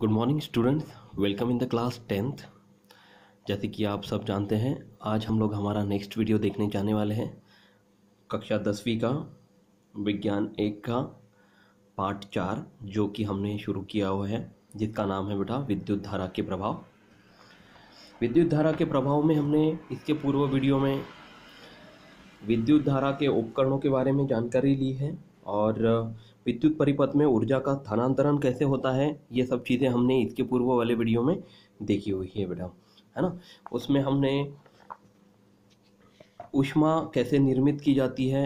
Good morning students, welcome in the class 10th। जैसे कि आप सब जानते हैं, आज हम लोग हमारा नेक्स्ट वीडियो देखने जाने वाले हैं। कक्षा 10वीं का विज्ञान 1 का पार्ट 4 जो कि हमने शुरू किया हुआ है, जिसका नाम है बेटा विद्युत धारा के प्रभाव। विद्युत धारा के प्रभाव में हमने इसके पूर्व वीडियो में विद्युत धारा के उपकरणों के बारे में जानकारी ली है और विद्युत परिपथ में ऊर्जा का स्थानांतरण कैसे होता है, ये सब चीज़ें हमने इसके पूर्व वाले वीडियो में देखी हुई है बेटा, है ना। उसमें हमने ऊष्मा कैसे निर्मित की जाती है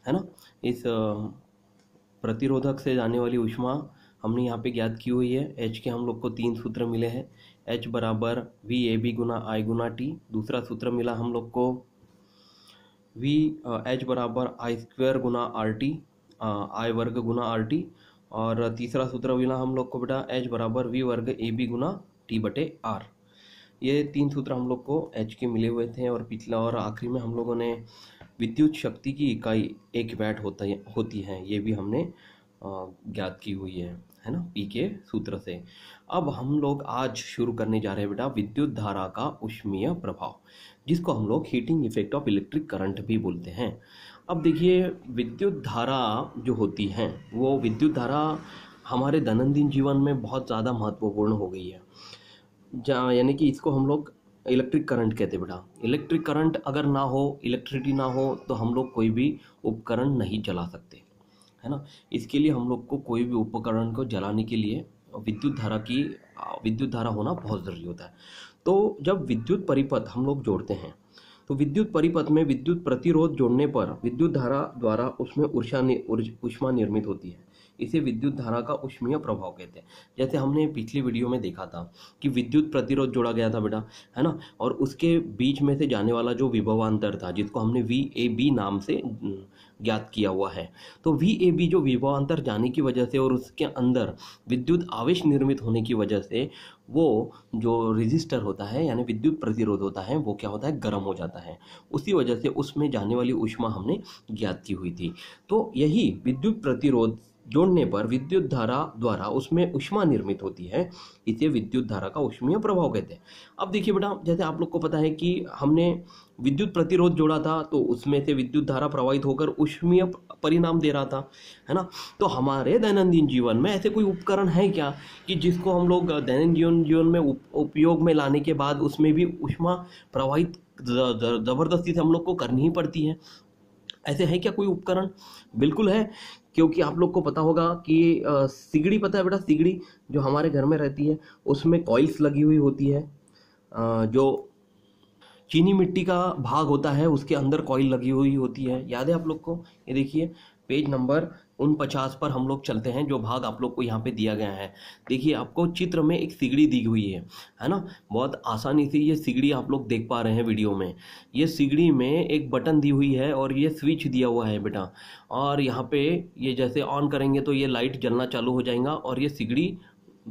ना। इस प्रतिरोधक से जाने वाली ऊष्मा हमने यहाँ पे ज्ञात की हुई है। एच के हम लोग को 3 सूत्र मिले हैं। एच बराबर वी ए बी गुना आई गुना टी। दूसरा सूत्र मिला हम लोग को वी एच बराबर आई स्क्वायर गुना आर टी, आई वर्ग गुना आर टी। और तीसरा सूत्र मिला हम लोग को बेटा एच बराबर वी वर्ग ए बी गुना टी बटे आर। ये 3 सूत्र हम लोग को एच के मिले हुए थे। और पिछला और आखिरी में हम लोगों ने विद्युत शक्ति की इकाई 1 वैट होती है, ये भी हमने ज्ञात की हुई है ना, पी के सूत्र से। अब हम लोग आज शुरू करने जा रहे हैं बेटा विद्युत धारा का ऊष्मीय प्रभाव, जिसको हम लोग heating effect of electric current भी बोलते हैं। अब देखिए, विद्युत धारा जो होती है वो विद्युत धारा हमारे दैनंदिन जीवन में बहुत ज़्यादा महत्वपूर्ण हो गई है। यानी कि इसको हम लोग इलेक्ट्रिक करंट कहते हैं बेटा। इलेक्ट्रिक करंट अगर ना हो, इलेक्ट्रिसिटी ना हो, तो हम लोग कोई भी उपकरण नहीं चला सकते, है ना। इसके लिए हम लोग को कोई भी उपकरण को जलाने के लिए विद्युत धारा होना बहुत ज़रूरी होता है। तो जब विद्युत परिपथ हम लोग जोड़ते हैं तो विद्युत परिपथ में विद्युत प्रतिरोध जोड़ने पर विद्युत धारा द्वारा उसमें ऊष्मा निर्मित होती है। इसे विद्युत धारा का ऊष्मीय प्रभाव कहते हैं। जैसे हमने पिछली वीडियो में देखा था कि विद्युत प्रतिरोध जोड़ा गया था बेटा, है ना, और उसके बीच में से जाने वाला जो विभवांतर था, जिसको हमने वी ए बी नाम से ज्ञात किया हुआ है। तो वी ए बी जो विभवांतर जाने की वजह से और उसके अंदर विद्युत आवेश निर्मित होने की वजह से वो जो रेजिस्टर होता है यानी विद्युत प्रतिरोध होता है वो क्या होता है, गर्म हो जाता है। उसी वजह से उसमें जाने वाली ऊष्मा हमने ज्ञात की हुई थी। तो यही विद्युत प्रतिरोध जोड़ने पर विद्युत धारा द्वारा उसमें ऊष्मा निर्मित होती है। इसे विद्युत धारा का ऊष्मीय प्रभाव कहते हैं। अब देखिए बेटा, जैसे आप लोग को पता है कि हमने विद्युत प्रतिरोध जोड़ा था तो उसमें से विद्युत धारा प्रवाहित होकर ऊष्मीय परिणाम दे रहा था, है ना। तो हमारे दैनंदिन जीवन में ऐसे कोई उपकरण है क्या कि जिसको हम लोग दैनंदिन जीवन में उपयोग में लाने के बाद उसमें भी ऊष्मा प्रवाहित ज़बरदस्ती से हम लोग को करनी ही पड़ती है? ऐसे है क्या कोई उपकरण? बिल्कुल है, क्योंकि आप लोग को पता होगा कि सिगड़ी, पता है बेटा, सिगड़ी जो हमारे घर में रहती है उसमें कॉइल्स लगी हुई होती है। जो चीनी मिट्टी का भाग होता है उसके अंदर कॉइल लगी हुई होती है, याद है आप लोग को? ये देखिए पेज नंबर 49 पर हम लोग चलते हैं, जो भाग आप लोग को यहाँ पे दिया गया है। देखिए आपको चित्र में एक सिगड़ी दी हुई है ना। बहुत आसानी से ये सिगड़ी आप लोग देख पा रहे हैं वीडियो में। ये सिगड़ी में एक बटन दी हुई है और ये स्विच दिया हुआ है बेटा। और यहाँ पे ये जैसे ऑन करेंगे तो ये लाइट जलना चालू हो जाएगा और ये सिगड़ी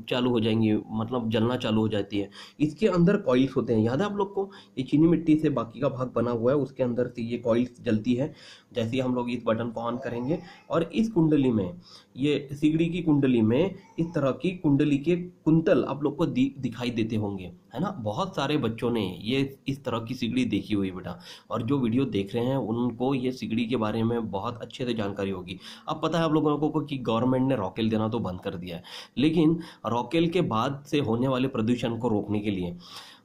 चालू हो जाएंगी, मतलब जलना चालू हो जाती है। इसके अंदर कॉइल्स होते हैं, याद है आप लोग को? ये चीनी मिट्टी से बाकी का भाग बना हुआ है, उसके अंदर से ये कॉइल्स जलती है। जैसे ही हम लोग इस बटन को ऑन करेंगे और इस कुंडली में, ये सिगड़ी की कुंडली में इस तरह की कुंडली के कुंतल आप लोग को दिखाई देते होंगे, है ना। बहुत सारे बच्चों ने ये इस तरह की सिगड़ी देखी हुई बेटा, और जो वीडियो देख रहे हैं उनको ये सिगड़ी के बारे में बहुत अच्छे से जानकारी होगी। अब पता है आप लोगों को कि गवर्नमेंट ने रॉकेल देना तो बंद कर दिया है, लेकिन रॉकेल के बाद से होने वाले प्रदूषण को रोकने के लिए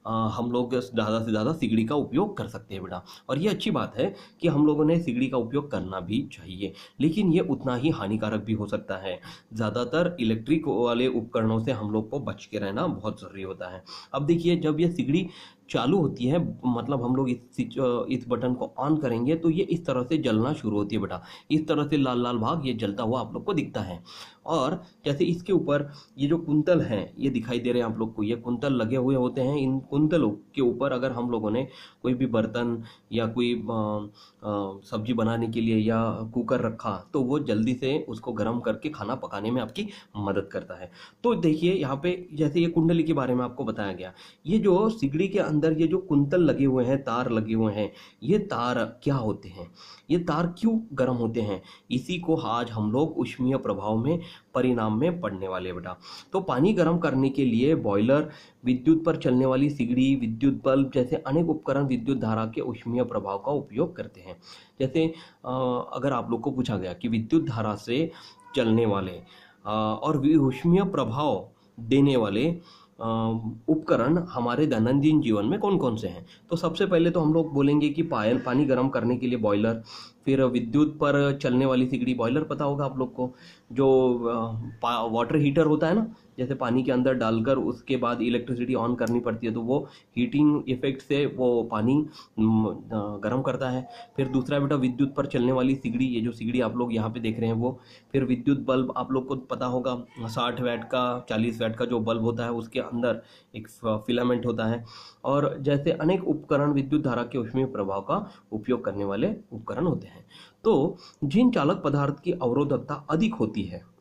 हम लोग ज़्यादा से ज़्यादा सिगड़ी का उपयोग कर सकते हैं बेटा। और ये अच्छी बात है कि हम लोगों ने सिगड़ी का उपयोग करना भी चाहिए, लेकिन ये उतना ही हानिकारक भी हो सकता है। ज़्यादातर इलेक्ट्रिक वाले उपकरणों से हम लोग को बच के रहना बहुत ज़रूरी होता है। अब देखिए, जब ये सिगड़ी चालू होती है, मतलब हम लोग इस बटन को ऑन करेंगे तो ये इस तरह से जलना शुरू होती है बेटा। इस तरह से लाल लाल भाग ये जलता हुआ आप लोग को दिखता है। और जैसे इसके ऊपर ये जो कुंतल हैं ये दिखाई दे रहे हैं आप लोग को, ये कुंतल लगे हुए होते हैं। इन कुंतलों के ऊपर अगर हम लोगों ने कोई भी बर्तन या कोई सब्जी बनाने के लिए या कुकर रखा तो वो जल्दी से उसको गर्म करके खाना पकाने में आपकी मदद करता है। तो देखिए यहाँ पे जैसे ये कुंडली के बारे में आपको बताया गया, ये जो सिगड़ी के अंदर ये जो कुंतल लगे हुए हैं, तार लगे हुए हैं, ये तार क्या होते हैं, ये तार क्यों गर्म होते हैं, इसी को आज हम लोग ऊष्मीय प्रभाव में परिणाम में पढ़ने वाले हैं बेटा। तो पानी गर्म करने के लिए बॉयलर, विद्युत पर चलने वाली सिगड़ी, विद्युत बल्ब जैसे अनेक उपकरण विद्युत धारा के ऊष्मीय प्रभाव का उपयोग करते हैं। जैसे अगर आप लोग को पूछा गया कि विद्युत धारा से चलने वाले और ऊष्मीय प्रभाव देने वाले उपकरण हमारे दैनंदिन जीवन में कौन कौन से हैं, तो सबसे पहले तो हम लोग बोलेंगे कि पानी गर्म करने के लिए बॉयलर, फिर विद्युत पर चलने वाली सिगड़ी, बॉयलर पता होगा आप लोग को, जो वाटर हीटर होता है ना, जैसे पानी के अंदर डालकर उसके बाद इलेक्ट्रिसिटी ऑन करनी पड़ती है तो वो हीटिंग इफेक्ट से वो पानी गर्म करता है। फिर दूसरा बेटा विद्युत पर चलने वाली सिगड़ी, ये जो सिगड़ी आप लोग यहाँ पे देख रहे हैं वो। फिर विद्युत बल्ब, आप लोग को पता होगा 60 वैट का 40 वैट का जो बल्ब होता है उसके अंदर एक फिलामेंट होता है। और जैसे अनेक उपकरण विद्युत धारा के ऊष्मीय प्रभाव का उपयोग करने वाले उपकरण होते हैं। तो जिन चालक पदार्थ की अवरोधकता अधिक होती है,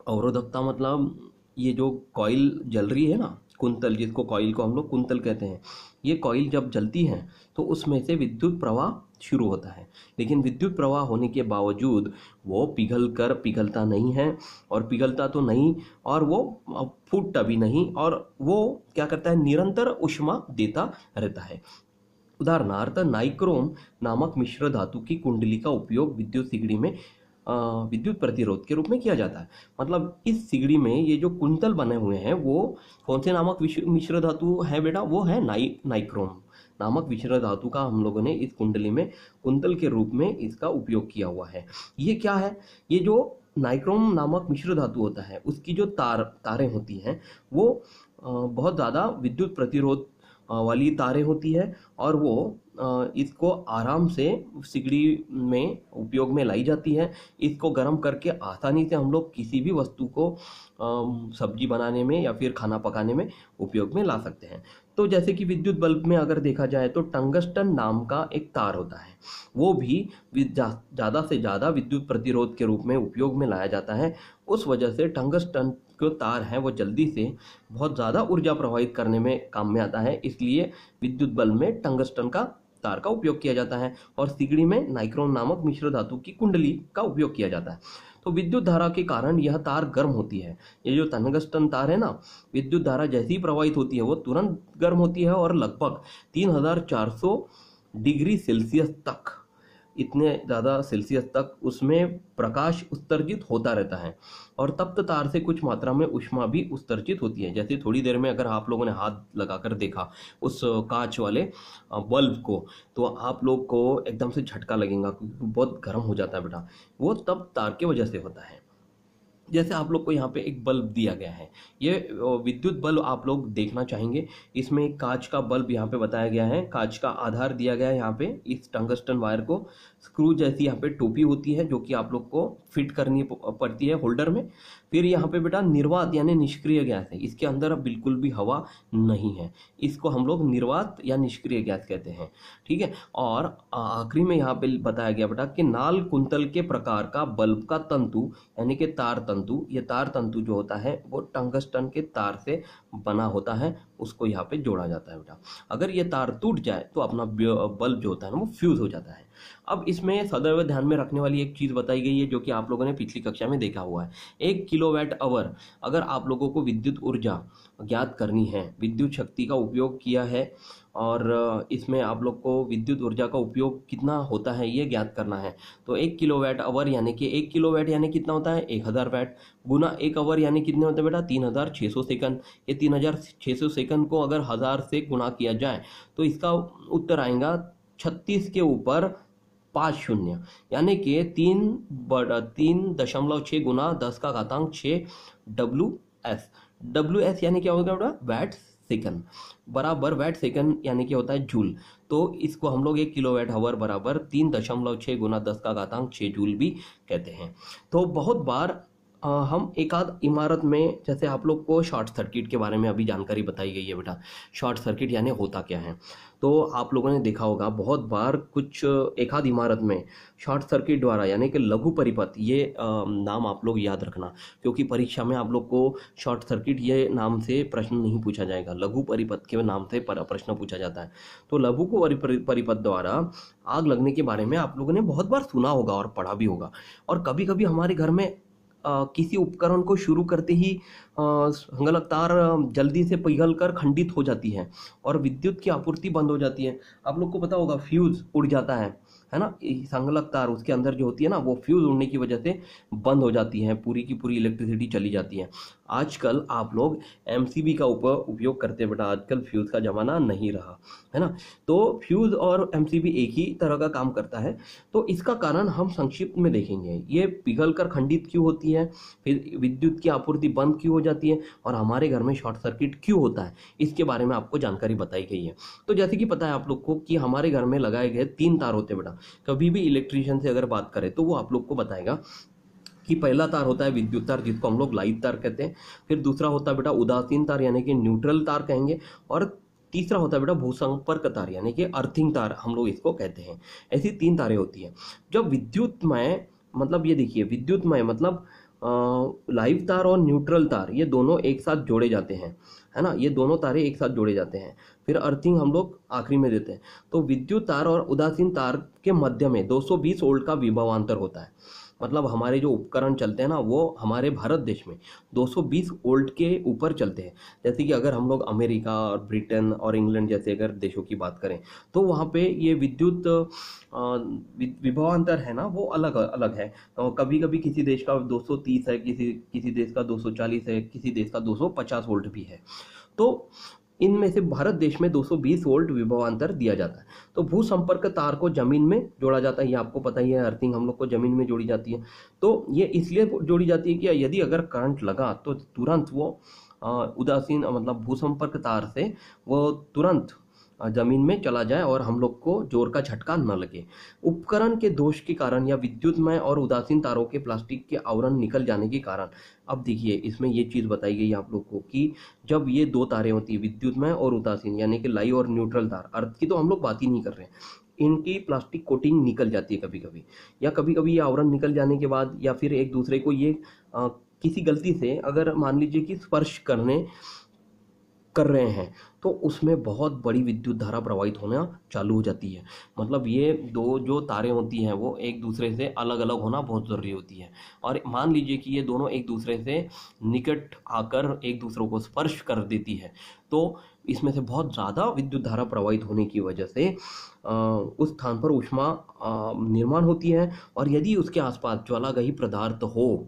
अवरोधकता मतलब ये जो कॉइल जल रही है ना, कुंतल, जिसको कॉइल को हम लोग कुंतल कहते हैं, ये कॉइल जब जलती है तो उसमें से विद्युत प्रवाह शुरू होता है, लेकिन विद्युत प्रवाह होने के बावजूद वो पिघलता नहीं है, और पिघलता तो नहीं और वो फूटता भी नहीं, और वो क्या करता है, निरंतर ऊष्मा देता रहता है। उदाहरणार्थ नाइक्रोम नामक मिश्र धातु की कुंडली का उपयोग विद्युत सिगड़ी में विद्युत प्रतिरोध के रूप में किया जाता है। मतलब इस सिगड़ी में ये जो कुंतल बने हुए हैं वो कौन से नामक मिश्र धातु है बेटा, वो है नाइक्रोम नामक मिश्र धातु का हम लोगों ने इस कुंडली में कुंतल के रूप में इसका उपयोग किया हुआ है। ये क्या है, ये जो नाइक्रोम नामक मिश्र धातु होता है उसकी जो तारें होती हैं वो बहुत ज़्यादा विद्युत प्रतिरोध वाली तारें होती है, और वो इसको आराम से सिगड़ी में उपयोग में लाई जाती है। इसको गर्म करके आसानी से हम लोग किसी भी वस्तु को सब्जी बनाने में या फिर खाना पकाने में उपयोग में ला सकते हैं। तो जैसे कि विद्युत बल्ब में अगर देखा जाए तो टंगस्टन नाम का एक तार होता है, वो भी ज़्यादा से ज़्यादा विद्युत प्रतिरोध के रूप में उपयोग में लाया जाता है। उस वजह से टंगस्टन जो तार है वो जल्दी से बहुत ज़्यादा ऊर्जा प्रवाहित करने में काम में आता है, इसलिए विद्युत बल्ब में टंगस्टन का तार का उपयोग किया जाता है, और सिगड़ी में नाइक्रोम नामक मिश्र धातु की कुंडली का उपयोग किया जाता है। तो विद्युत धारा के कारण यह तार गर्म होती है। ये जो टंगस्टन तार है ना, विद्युत धारा जैसी ही प्रवाहित होती है वो तुरंत गर्म होती है, और लगभग 3400 डिग्री सेल्सियस तक, इतने ज़्यादा सेल्सियस तक उसमें प्रकाश उत्सर्जित होता रहता है, और तप्त तार से कुछ मात्रा में ऊष्मा भी उत्सर्जित होती है। जैसे थोड़ी देर में अगर आप लोगों ने हाथ लगाकर देखा उस कांच वाले बल्ब को, तो आप लोग को एकदम से झटका लगेगा क्योंकि बहुत गर्म हो जाता है बेटा, वो तप्त तार की वजह से होता है। जैसे आप लोग को यहाँ पे एक बल्ब दिया गया है, ये विद्युत बल्ब आप लोग देखना चाहेंगे। इसमें एक कांच का बल्ब यहाँ पे बताया गया है, कांच का आधार दिया गया है यहाँ पे, इस टंगस्टन वायर को स्क्रू जैसी यहाँ पे टोपी होती है जो कि आप लोग को फिट करनी पड़ती है होल्डर में। फिर यहाँ पे बेटा निर्वात यानी निष्क्रिय गैस है, इसके अंदर अब बिल्कुल भी हवा नहीं है, इसको हम लोग निर्वात या निष्क्रिय गैस कहते हैं, ठीक है। और आखिरी में यहाँ पे बताया गया बेटा कि नाल कुंतल के प्रकार का बल्ब का तंतु यानी कि तार तंतु, ये तार तंतु जो होता है वो टंगस्टन के तार से बना होता है, उसको यहाँ पे जोड़ा जाता है बेटा। अगर ये तार टूट जाए तो अपना बल्ब जो होता है ना वो फ्यूज हो जाता है। अब इसमें सदैव ध्यान में रखने वाली एक चीज़ बताई गई है जो कि आप लोगों ने पिछली कक्षा में देखा हुआ है। 1 किलोवाट आवर, अगर आप लोगों को विद्युत ऊर्जा ज्ञात करनी है, विद्युत शक्ति का उपयोग किया है, और इसमें आप लोग को विद्युत ऊर्जा का उपयोग कितना होता है ये ज्ञात करना है, तो 1 किलोवाट आवर यानी कि 1 किलोवाट यानी कितना होता है 1000 वाट, गुना 1 आवर यानी कितने होते हैं बेटा 3600 सेकंड। ये 3600 सेकंड को अगर 1000 से गुना किया जाए तो इसका उत्तर आएगा 36 के ऊपर 5 शून्य, यानी कि 3.6 गुना 10 का घातांक 6 WS यानी क्या होगा बेटा वैट सेकंड, बराबर वैट सेकंड यानी क्या होता है जूल। तो इसको हम लोग 1 किलोवाट आवर बराबर 3.6 गुना 10 का घातांक 6 जूल भी कहते हैं। तो बहुत बार हम एक आध इमारत में, जैसे आप लोग को शॉर्ट सर्किट के बारे में अभी जानकारी बताई गई है बेटा। शॉर्ट सर्किट यानी होता क्या है, तो आप लोगों ने देखा होगा बहुत बार कुछ एक आध इमारत में शॉर्ट सर्किट द्वारा यानी कि लघु परिपथ, ये नाम आप लोग याद रखना, क्योंकि परीक्षा में आप लोग को शॉर्ट सर्किट ये नाम से प्रश्न नहीं पूछा जाएगा, लघु परिपथ के नाम से प्रश्न पूछा जाता है। तो लघु परिपथ द्वारा आग लगने के बारे में आप लोगों ने बहुत बार सुना होगा और पढ़ा भी होगा। और कभी कभी हमारे घर में किसी उपकरण को शुरू करते ही संगलक तार जल्दी से पिघल कर खंडित हो जाती है और विद्युत की आपूर्ति बंद हो जाती है। आप लोग को पता होगा फ्यूज उड़ जाता है ना, संगलक तार उसके अंदर जो होती है ना, वो फ्यूज उड़ने की वजह से बंद हो जाती है, पूरी की पूरी इलेक्ट्रिसिटी चली जाती है। आजकल आप लोग एमसीबी का उपयोग करते हैं बेटा, आजकल फ्यूज का जमाना नहीं रहा, है ना। तो फ्यूज और एमसीबी एक ही तरह का काम करता है। तो इसका कारण हम संक्षिप्त में देखेंगे, ये पिघल कर खंडित क्यों होती है, फिर विद्युत की आपूर्ति बंद क्यों हो जाती है, और हमारे घर में शॉर्ट सर्किट क्यों होता है, इसके बारे में आपको जानकारी बताई गई है। तो जैसे कि पता है आप लोग को कि हमारे घर में लगाए गए 3 तार होते हैं बेटा। कभी भी इलेक्ट्रिशियन से अगर बात करें तो वो आप लोग को बताएगा कि पहला तार होता है विद्युत तार, जिसको हम लोग लाइव तार कहते हैं। फिर दूसरा होता है बेटा उदासीन तार यानी कि न्यूट्रल तार कहेंगे। और तीसरा होता है बेटा भूसंपर्क तार यानी कि अर्थिंग तार हम लोग इसको कहते हैं। ऐसी 3 तारें होती हैं। जब विद्युतमय, मतलब ये देखिए विद्युतमय मतलब लाइव तार और न्यूट्रल तार, ये दोनों एक साथ जोड़े जाते हैं, है ना, ये दोनों तारे एक साथ जोड़े जाते हैं। फिर अर्थिंग हम लोग आखिरी में देते हैं। तो विद्युत तार और उदासीन तार के मध्य में 220 वोल्ट का विभवांतर होता है। मतलब हमारे जो उपकरण चलते हैं ना, वो हमारे भारत देश में 220 वोल्ट के ऊपर चलते हैं। जैसे कि अगर हम लोग अमेरिका और ब्रिटेन और इंग्लैंड जैसे अगर देशों की बात करें तो वहाँ पे ये विद्युत विभवांतर है ना, वो अलग अलग है। कभी कभी किसी देश का 230 है, किसी देश का 240 है, किसी देश का 250 वोल्ट भी है। तो इनमें से भारत देश में 220 वोल्ट विभवांतर दिया जाता है। तो भू संपर्क तार को जमीन में जोड़ा जाता है, ये आपको पता ही है, अर्थिंग हम लोग को जमीन में जोड़ी जाती है। तो ये इसलिए जोड़ी जाती है कि यदि अगर करंट लगा तो तुरंत वो उदासीन मतलब भू संपर्क तार से वो तुरंत जमीन में चला जाए और हम लोग को जोर का झटका न लगे। उपकरण के दोष के कारण या विद्युतमय और उदासीन तारों के प्लास्टिक के आवरण निकल जाने के कारण, अब देखिए इसमें ये चीज़ बताई गई है आप लोग को कि जब ये 2 तारें होती है विद्युतमय और उदासीन यानी कि लाइव और न्यूट्रल तार, अर्थ की तो हम लोग बात ही नहीं कर रहे हैं, इनकी प्लास्टिक कोटिंग निकल जाती है कभी कभी, या कभी कभी ये आवरण निकल जाने के बाद या फिर एक दूसरे को ये किसी गलती से अगर मान लीजिए कि स्पर्श कर रहे हैं तो उसमें बहुत बड़ी विद्युत धारा प्रवाहित होना चालू हो जाती है। मतलब ये दो जो तारें होती हैं वो एक दूसरे से अलग अलग होना बहुत ज़रूरी होती है। और मान लीजिए कि ये दोनों एक दूसरे से निकट आकर एक दूसरों को स्पर्श कर देती है तो इसमें से बहुत ज़्यादा विद्युत धारा प्रवाहित होने की वजह से उस स्थान पर ऊष्मा निर्माण होती है। और यदि उसके आसपास ज्वालाग्रही पदार्थ हो,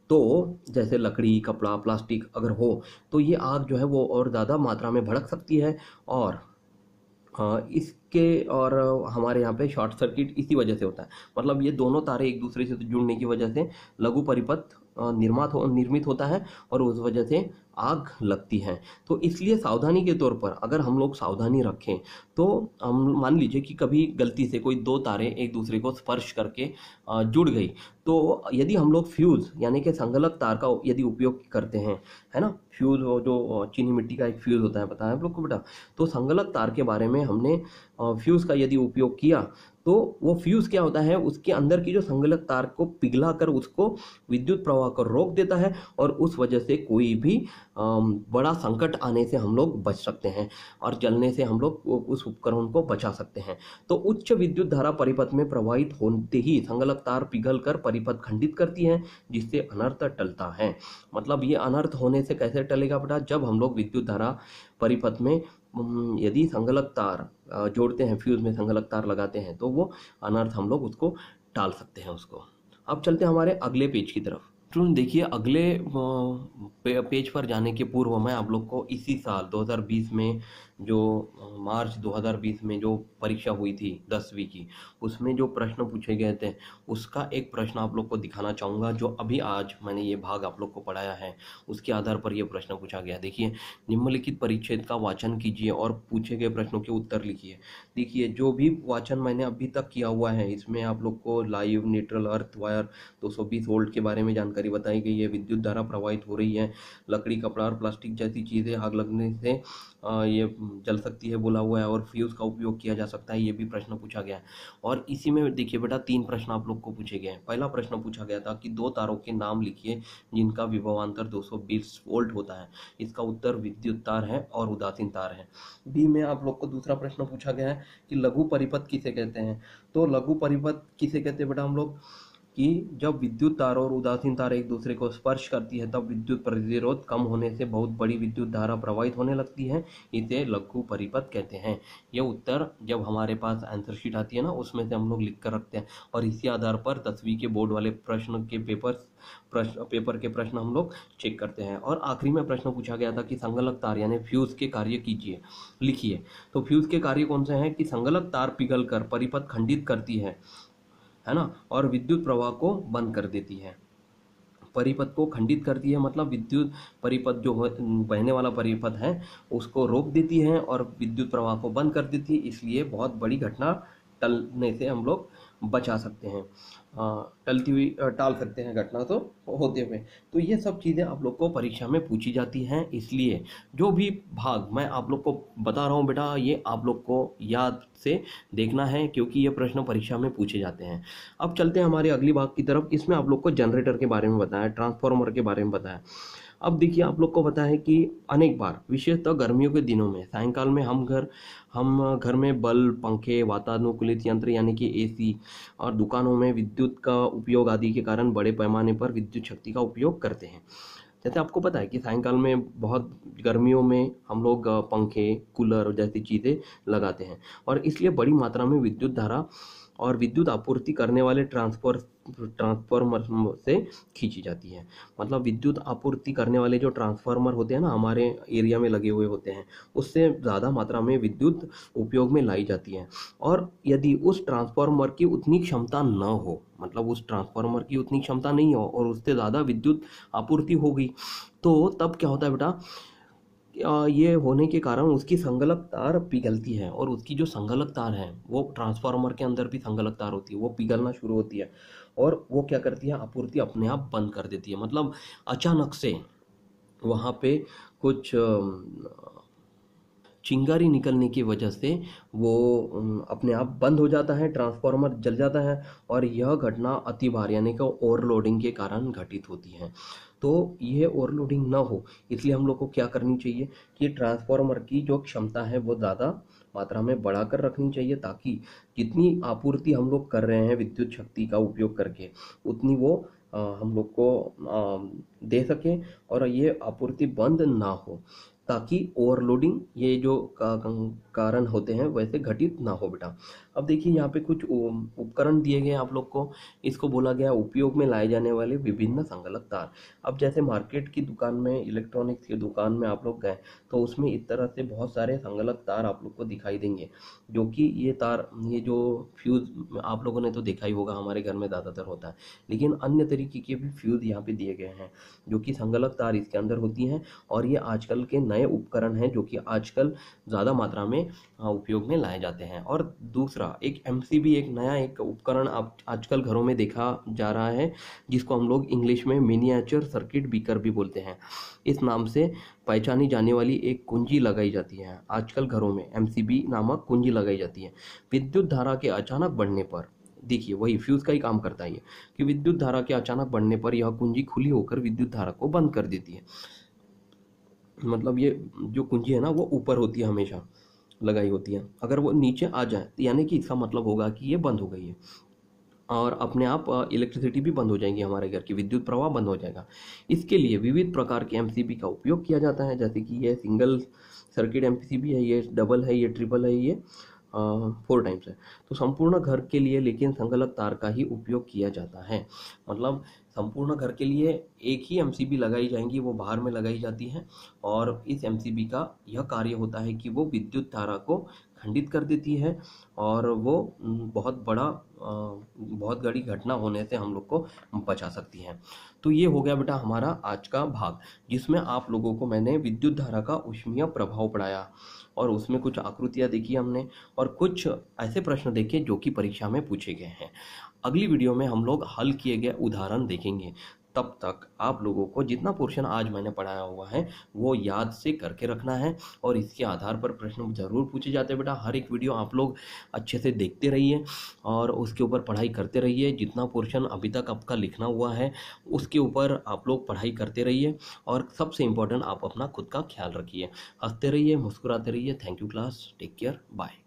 तो जैसे लकड़ी, कपड़ा, प्लास्टिक अगर हो तो ये आग जो है वो और ज़्यादा मात्रा में भड़क सकती है। और इसके और हमारे यहाँ पे शॉर्ट सर्किट इसी वजह से होता है। मतलब ये दोनों तारे एक दूसरे से जुड़ने की वजह से लघु परिपथ निर्मित होता है और उस वजह से आग लगती है। तो इसलिए सावधानी के तौर पर अगर हम लोग सावधानी रखें तो हम मान लीजिए कि कभी गलती से कोई 2 तारें एक दूसरे को स्पर्श करके जुड़ गई, तो यदि हम लोग फ्यूज़ यानी कि संगलक तार का यदि उपयोग करते हैं, है ना, फ्यूज़ जो चीनी मिट्टी का एक फ्यूज़ होता है, पता है आप लोग को बेटा। तो संगलक तार के बारे में हमने फ्यूज़ का यदि उपयोग किया तो वो फ्यूज़ क्या होता है, उसके अंदर की जो संगलक तार को पिघला कर उसको विद्युत प्रवाह को रोक देता है और उस वजह से कोई भी बड़ा संकट आने से हम लोग बच सकते हैं और जलने से हम लोग उस उपकरण को बचा सकते हैं। तो उच्च विद्युत धारा परिपथ में प्रवाहित होते ही संगलक तार पिघल कर परिपथ खंडित करती है, जिससे अनर्थ टलता है। मतलब ये अनर्थ होने से कैसे टलेगा बेटा, जब हम लोग विद्युत धारा परिपथ में यदि संगलक तार जोड़ते हैं, फ्यूज में संगलक तार लगाते हैं, तो वो अनर्थ हम लोग उसको टाल सकते हैं उसको। अब चलते हैं हमारे अगले पेज की तरफ। स्टूडेंट देखिए, अगले पेज पर जाने के पूर्व मैं आप लोग को इसी साल 2020 में जो मार्च 2020 में जो परीक्षा हुई थी 10वीं की, उसमें जो प्रश्न पूछे गए थे उसका एक प्रश्न आप लोग को दिखाना चाहूँगा, जो अभी आज मैंने ये भाग आप लोग को पढ़ाया है उसके आधार पर ये प्रश्न पूछा गया। देखिए, निम्नलिखित परिच्छेद का वाचन कीजिए और पूछे गए प्रश्नों के उत्तर लिखिए। देखिए, जो भी वाचन मैंने अभी तक किया हुआ है इसमें आप लोग को live, neutral, earth wire, 220 volt के बारे में जानकारी बताई गई है, विद्युत धारा प्रवाहित हो रही है, लकड़ी, कपड़ा और प्लास्टिक जैसी चीज़ें आग लगने से ये जल सकती है बोला हुआ है, और फ्यूज़ का उपयोग किया जा सकता है, ये भी प्रश्न पूछा गया है। और इसी में देखिए बेटा 3 प्रश्न आप लोग को पूछे गए हैं। पहला प्रश्न पूछा गया था कि 2 तारों के नाम लिखिए जिनका विभवांतर 220 वोल्ट होता है। इसका उत्तर विद्युत तार है और उदासीन तार है। बी में आप लोग को दूसरा प्रश्न पूछा गया है कि लघु परिपथ किसे कहते हैं। तो लघु परिपथ किसे कहते हैं बेटा हम लोग, कि जब विद्युत तार और उदासीन तार एक दूसरे को स्पर्श करती है तब विद्युत प्रतिरोध कम होने से बहुत बड़ी विद्युत धारा प्रवाहित होने लगती है, इसे लघु परिपथ कहते हैं। ये उत्तर जब हमारे पास आंसर शीट आती है ना उसमें से हम लोग लिख कर रखते हैं, और इसी आधार पर 10वीं के बोर्ड वाले प्रश्न के पेपर के प्रश्न हम लोग चेक करते हैं। और आखिरी में प्रश्न पूछा गया था कि संगलक तार यानी फ्यूज के कार्य कीजिए, लिखिए। तो फ्यूज के कार्य कौन से हैं कि संगलक तार पिघलकर परिपथ खंडित करती है ना, और विद्युत प्रवाह को बंद कर देती है। परिपथ को खंडित करती है मतलब विद्युत परिपथ जो बहने वाला परिपथ है उसको रोक देती है और विद्युत प्रवाह को बंद कर देती है, इसलिए बहुत बड़ी घटना टलने से हम लोग बचा सकते हैं, टलती हुई टाल सकते हैं घटना तो होते हुए। तो ये सब चीज़ें आप लोग को परीक्षा में पूछी जाती हैं, इसलिए जो भी भाग मैं आप लोग को बता रहा हूँ बेटा ये आप लोग को याद से देखना है, क्योंकि ये प्रश्न परीक्षा में पूछे जाते हैं। अब चलते हैं हमारे अगली भाग की तरफ। इसमें आप लोग को जनरेटर के बारे में बताया, ट्रांसफार्मर के बारे में बताया। अब देखिए, आप लोग को पता है कि अनेक बार विशेषतः गर्मियों के दिनों में सायंकाल में हम घर में बल्ब, पंखे, वातानुकूलित यंत्र यानी कि एसी, और दुकानों में विद्युत का उपयोग आदि के कारण बड़े पैमाने पर विद्युत शक्ति का उपयोग करते हैं। जैसे आपको पता है कि सायंकाल में बहुत गर्मियों में हम लोग पंखे, कूलर जैसी चीज़ें लगाते हैं, और इसलिए बड़ी मात्रा में विद्युत धारा और विद्युत आपूर्ति करने वाले ट्रांसफार्मर से खींची जाती है। मतलब विद्युत आपूर्ति करने वाले जो ट्रांसफार्मर होते हैं ना हमारे एरिया में लगे हुए होते हैं, उससे ज़्यादा मात्रा में विद्युत उपयोग में लाई जाती है। और यदि उस ट्रांसफार्मर की उतनी क्षमता न हो, मतलब उस ट्रांसफार्मर की उतनी क्षमता नहीं हो और उससे ज़्यादा विद्युत आपूर्ति हो गई, तो तब क्या होता है बेटा, ये होने के कारण उसकी संगलक तार पिघलती है, और उसकी जो संगलक तार है वो ट्रांसफार्मर के अंदर भी संगलक तार होती है, वो पिघलना शुरू होती है, और वो क्या करती है, आपूर्ति अपने आप बंद कर देती है। मतलब अचानक से वहाँ पे कुछ चिंगारी निकलने की वजह से वो अपने आप बंद हो जाता है, ट्रांसफार्मर जल जाता है, और यह घटना अतिभार यानी कि ओवरलोडिंग के कारण घटित होती है। तो ये ओवरलोडिंग ना हो इसलिए हम लोग को क्या करनी चाहिए कि ट्रांसफार्मर की जो क्षमता है वो ज़्यादा मात्रा में बढ़ाकर रखनी चाहिए, ताकि जितनी आपूर्ति हम लोग कर रहे हैं विद्युत शक्ति का उपयोग करके उतनी वो हम लोग को दे सकें, और ये आपूर्ति बंद ना हो, ताकि ओवरलोडिंग ये जो कारण होते हैं वैसे घटित ना हो बेटा। अब देखिए, यहाँ पे कुछ उपकरण दिए गए हैं आप लोग को। इसको बोला गया उपयोग में लाए जाने वाले विभिन्न संगलक तार। अब जैसे मार्केट की दुकान में, इलेक्ट्रॉनिक्स की दुकान में आप लोग गए तो उसमें इस तरह से बहुत सारे संगलक तार आप लोग को दिखाई देंगे, जो कि ये तार, ये जो फ्यूज़ आप लोगों ने तो देखा ही होगा, हमारे घर में ज़्यादातर होता है, लेकिन अन्य तरीके के भी फ्यूज़ यहाँ पे दिए गए हैं जो कि संगलक तार इसके अंदर होती हैं, और ये आजकल के नए उपकरण हैं जो कि आजकल ज़्यादा मात्रा में उपयोग में लाए जाते हैं। और दूसरा एक एमसीबी, एक नया एक उपकरण आप आजकल घरों में देखा जा रहा है, जिसको हम लोग इंग्लिश में मिनिएचर सर्किट बीकर भी बोलते हैं। इस नाम से पहचानी जाने वाली एक कुंजी लगाई जाती है आजकल घरों में, एमसीबी नामक कुंजी लगाई जाती है। विद्युत धारा के अचानक बढ़ने पर, देखिए वही फ्यूज़ का ही काम करता है ये, कि विद्युत धारा के अचानक बढ़ने पर यह कुंजी खुली होकर विद्युत धारा को बंद कर देती है। मतलब ये जो कुंजी है ना वो ऊपर होती है, हमेशा लगाई होती है, अगर वो नीचे आ जाए तो यानी कि इसका मतलब होगा कि ये बंद हो गई है, और अपने आप इलेक्ट्रिसिटी भी बंद हो जाएगी, हमारे घर की विद्युत प्रवाह बंद हो जाएगा। इसके लिए विविध प्रकार के एमसीबी का उपयोग किया जाता है, जैसे कि ये सिंगल सर्किट एमसीबी है, ये डबल है, ये ट्रिपल है, ये 4 टाइम्स है। तो संपूर्ण घर के लिए लेकिन संगलक तार का ही उपयोग किया जाता है। मतलब संपूर्ण घर के लिए एक ही एमसीबी लगाई जाएंगी, वो बाहर में लगाई जाती है और इस एमसीबी का यह कार्य होता है कि वो विद्युत धारा को खंडित कर देती है और वो बहुत बड़ी घटना होने से हम लोग को बचा सकती है। तो ये हो गया बेटा हमारा आज का भाग, जिसमें आप लोगों को मैंने विद्युत धारा का ऊष्मीय प्रभाव पढ़ाया और उसमें कुछ आकृतियाँ देखी हमने और कुछ ऐसे प्रश्न देखे जो कि परीक्षा में पूछे गए हैं। अगली वीडियो में हम लोग हल किए गए उदाहरण देखेंगे। तब तक आप लोगों को जितना पोर्शन आज मैंने पढ़ाया हुआ है वो याद से करके रखना है और इसके आधार पर प्रश्न जरूर पूछे जाते हैं बेटा। हर एक वीडियो आप लोग अच्छे से देखते रहिए और उसके ऊपर पढ़ाई करते रहिए। जितना पोर्शन अभी तक आपका लिखना हुआ है उसके ऊपर आप लोग पढ़ाई करते रहिए और सबसे इम्पोर्टेंट आप अपना खुद का ख्याल रखिए। हंसते रहिए, मुस्कुराते रहिए। Thank you class, take care, bye.